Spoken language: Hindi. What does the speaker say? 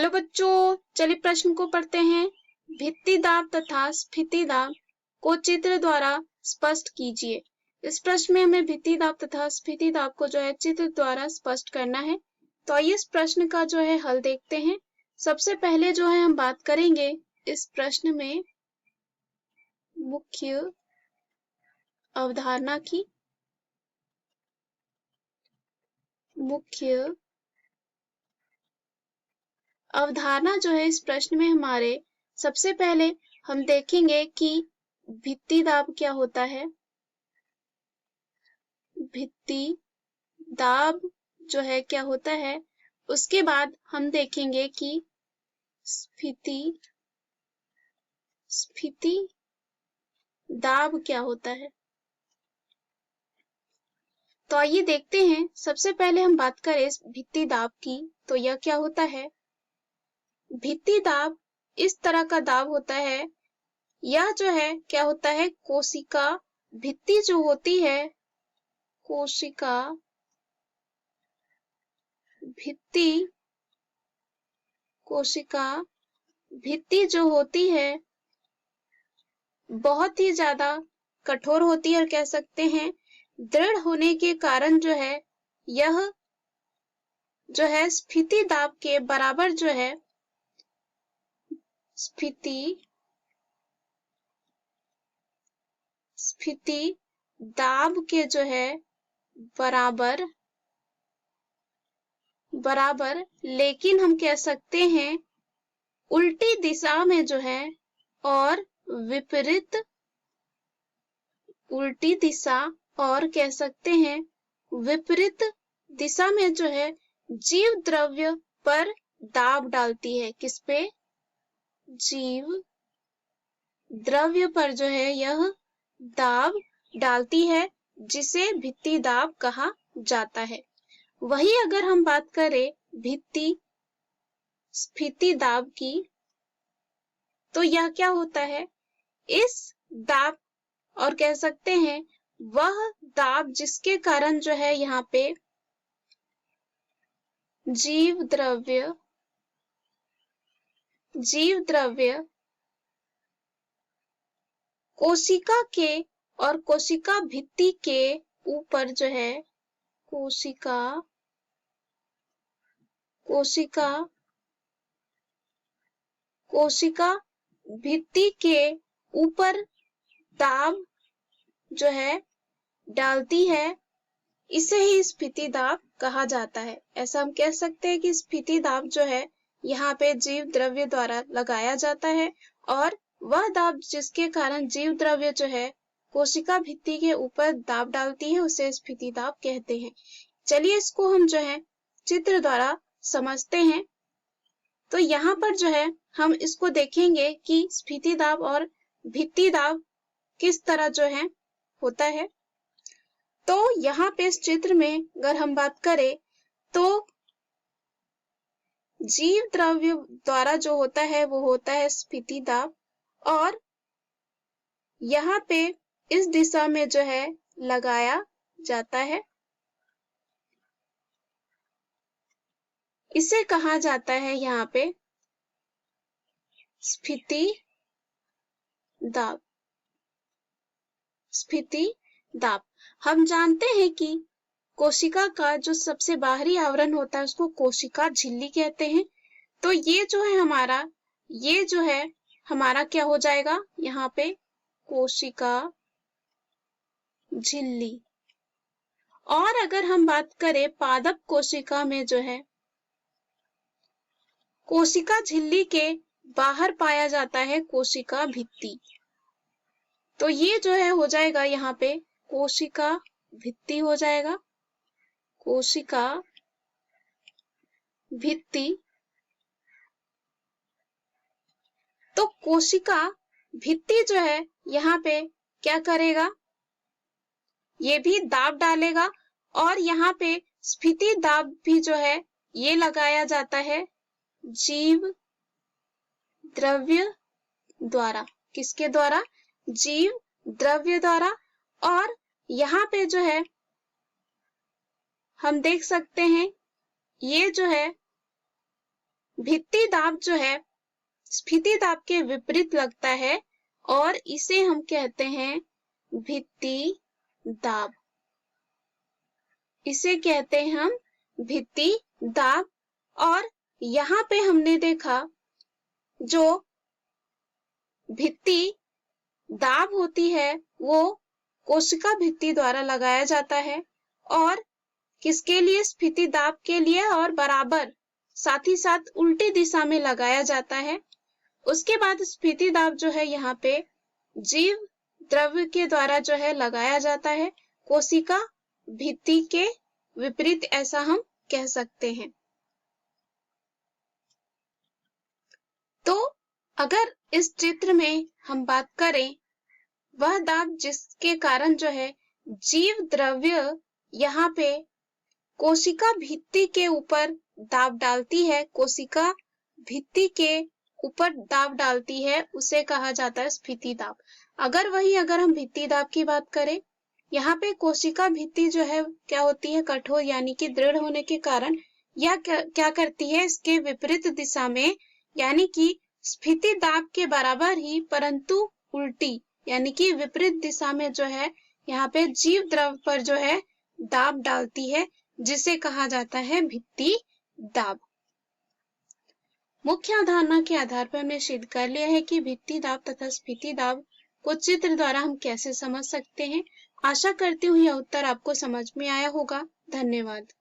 हेलो बच्चों, चलिए प्रश्न को पढ़ते हैं। भित्ति दाब तथा स्फीति दाब को चित्र द्वारा स्पष्ट कीजिए। इस प्रश्न में हमें भित्ति दाब तथा स्फीति दाब को जो है चित्र द्वारा स्पष्ट करना है। तो आइए इस प्रश्न का जो है हल देखते हैं। सबसे पहले जो है हम बात करेंगे इस प्रश्न में मुख्य अवधारणा की। मुख्य अवधारणा जो है इस प्रश्न में हमारे सबसे पहले हम देखेंगे कि भित्ति दाब क्या होता है। भित्ति दाब जो है क्या होता है, उसके बाद हम देखेंगे कि स्फीति दाब क्या होता है। तो आइए देखते हैं। सबसे पहले हम बात करें भित्ति दाब की, तो यह क्या होता है। भित्ति दाब इस तरह का दाब होता है। यह जो है क्या होता है, कोशिका भित्ति जो होती है, कोशिका भित्ति जो होती है बहुत ही ज्यादा कठोर होती है और कह सकते हैं दृढ़ होने के कारण जो है यह जो है स्फीति दाब के बराबर जो है स्फीति दाब के जो है बराबर, लेकिन हम कह सकते हैं उल्टी दिशा में जो है और विपरीत उल्टी दिशा और कह सकते हैं विपरीत दिशा में जो है जीव द्रव्य पर दाब डालती है। किस पे? जीव द्रव्य पर जो है यह दाब डालती है, जिसे भित्ति दाब कहा जाता है। वही अगर हम बात करें भित्ति स्फीति दाब की, तो यह क्या होता है, इस दाब और कह सकते हैं वह दाब जिसके कारण जो है यहाँ पे जीव द्रव्य कोशिका के और कोशिका भित्ति के ऊपर जो है कोशिका भित्ति के ऊपर दाब जो है डालती है, इसे ही स्फीति दाब कहा जाता है। ऐसा हम कह सकते हैं कि स्फीति दाब जो है यहाँ पे जीव द्रव्य द्वारा लगाया जाता है और वह दाब जिसके कारण जीव द्रव्य जो है कोशिका भित्ति के ऊपर दाब डालती है उसे स्फीति दाब कहते हैं। चलिए इसको हम जो है चित्र द्वारा समझते हैं। तो यहाँ पर जो है हम इसको देखेंगे कि स्फीति दाब और भित्ति दाब किस तरह जो है होता है। तो यहाँ पे इस चित्र में अगर हम बात करें तो जीव द्रव्य द्वारा जो होता है वो होता है स्फीति दाब, और यहाँ पे इस दिशा में जो है लगाया जाता है, इसे कहा जाता है यहाँ पे स्फीति दाब। हम जानते हैं कि कोशिका का जो सबसे बाहरी आवरण होता है उसको कोशिका झिल्ली कहते हैं। तो ये जो है हमारा क्या हो जाएगा, यहाँ पे कोशिका झिल्ली। और अगर हम बात करें पादप कोशिका में जो है कोशिका झिल्ली के बाहर पाया जाता है कोशिका भित्ति। तो ये जो है हो जाएगा यहाँ पे कोशिका भित्ति हो जाएगा, कोशिका भित्ति। तो कोशिका भित्ति जो है यहाँ पे क्या करेगा, ये भी दाब डालेगा और यहाँ पे स्फीति दाब भी जो है ये लगाया जाता है जीव द्रव्य द्वारा। किसके द्वारा? जीव द्रव्य द्वारा। और यहाँ पे जो है हम देख सकते हैं ये जो है भित्ति दाब जो है स्फीति दाब के विपरीत लगता है और इसे हम कहते हैं भित्ति दाब। इसे कहते हैं हम भित्ति दाब। और यहाँ पे हमने देखा जो भित्ति दाब होती है वो कोशिका भित्ति द्वारा लगाया जाता है और किसके लिए? स्फीति दाब के लिए और बराबर साथ ही साथ उल्टी दिशा में लगाया जाता है। उसके बाद स्फीति दाब जो है यहाँ पे जीव द्रव्य के द्वारा जो है लगाया जाता है, कोशिका भित्ति के विपरीत, ऐसा हम कह सकते हैं। तो अगर इस चित्र में हम बात करें, वह दाब जिसके कारण जो है जीव द्रव्य यहाँ पे कोशिका भित्ति के ऊपर दाब डालती है, कोशिका भित्ति के ऊपर दाब डालती है, उसे कहा जाता है स्फीति दाब। अगर हम भित्ति दाब की बात करें, यहाँ पे कोशिका भित्ति जो है क्या होती है? कठोर यानी कि दृढ़ होने के कारण यह क्या करती है? इसके विपरीत दिशा में यानी कि स्फीति दाब के बराबर ही परंतु उल्टी यानी कि विपरीत दिशा में जो है यहाँ पे जीव द्रव्य पर जो है दाब डालती है, जिसे कहा जाता है भित्ति दाब। मुख्य अवधारणा के आधार पर हमने सिद्ध कर लिया है कि भित्ति दाब तथा स्फीति दाब को चित्र द्वारा हम कैसे समझ सकते हैं। आशा करती हूँ यह उत्तर आपको समझ में आया होगा। धन्यवाद।